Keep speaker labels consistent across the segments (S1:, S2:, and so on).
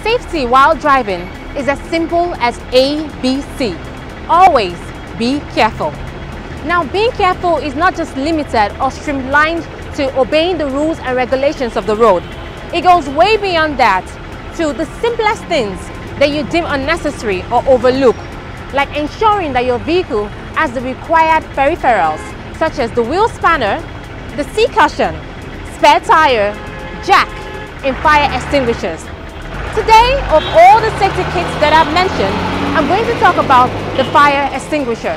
S1: Safety while driving is as simple as ABC. Always be careful. Now, being careful is not just limited or streamlined to obeying the rules and regulations of the road. It goes way beyond that to the simplest things that you deem unnecessary or overlook, like ensuring that your vehicle has the required peripherals such as the wheel spanner, the seat cushion, spare tire, jack, and fire extinguishers. Today, of all the safety kits that I've mentioned, I'm going to talk about the fire extinguisher.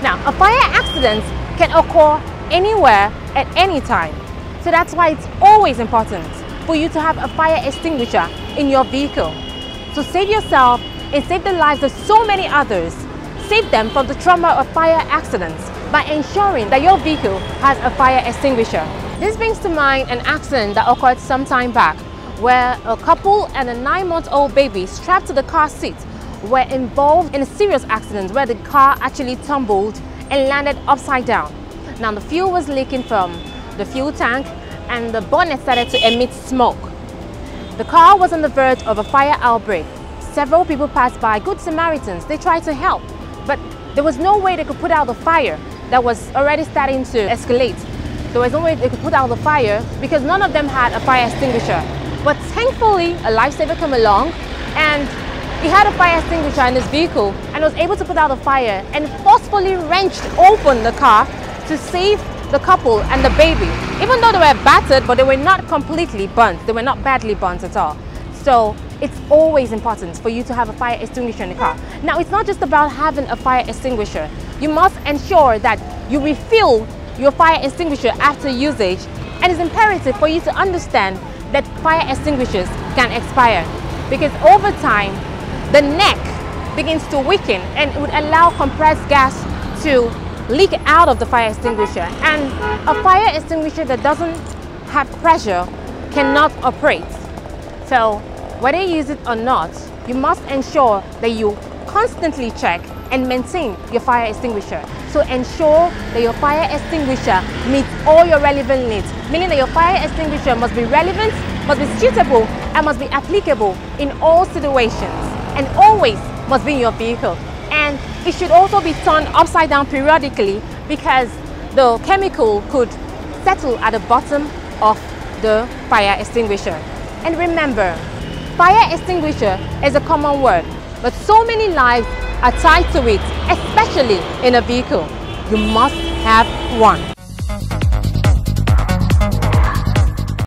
S1: Now, a fire accident can occur anywhere at any time. So that's why it's always important for you to have a fire extinguisher in your vehicle. So save yourself and save the lives of so many others. Save them from the trauma of fire accidents by ensuring that your vehicle has a fire extinguisher. This brings to mind an accident that occurred some time back, where a couple and a 9-month-old baby strapped to the car seat were involved in a serious accident where the car actually tumbled and landed upside down. Now, the fuel was leaking from the fuel tank and the bonnet started to emit smoke. The car was on the verge of a fire outbreak. Several people passed by, good Samaritans. They tried to help, but there was no way they could put out the fire that was already starting to escalate. There was no way they could put out the fire because none of them had a fire extinguisher. But thankfully, a lifesaver came along and he had a fire extinguisher in his vehicle and was able to put out the fire and forcefully wrenched open the car to save the couple and the baby. Even though they were battered, but they were not completely burnt. They were not badly burnt at all. So it's always important for you to have a fire extinguisher in the car. Now, it's not just about having a fire extinguisher. You must ensure that you refill your fire extinguisher after usage, and it's imperative for you to understand that fire extinguishers can expire because over time the neck begins to weaken and it would allow compressed gas to leak out of the fire extinguisher, and a fire extinguisher that doesn't have pressure cannot operate. So whether you use it or not, you must ensure that you constantly check and maintain your fire extinguisher. So ensure that your fire extinguisher meets all your relevant needs, meaning that your fire extinguisher must be relevant, must be suitable, and must be applicable in all situations, and always must be in your vehicle. And it should also be turned upside down periodically because the chemical could settle at the bottom of the fire extinguisher. And remember, fire extinguisher is a common word, but so many lives are tied to it, especially in a vehicle. You must have one.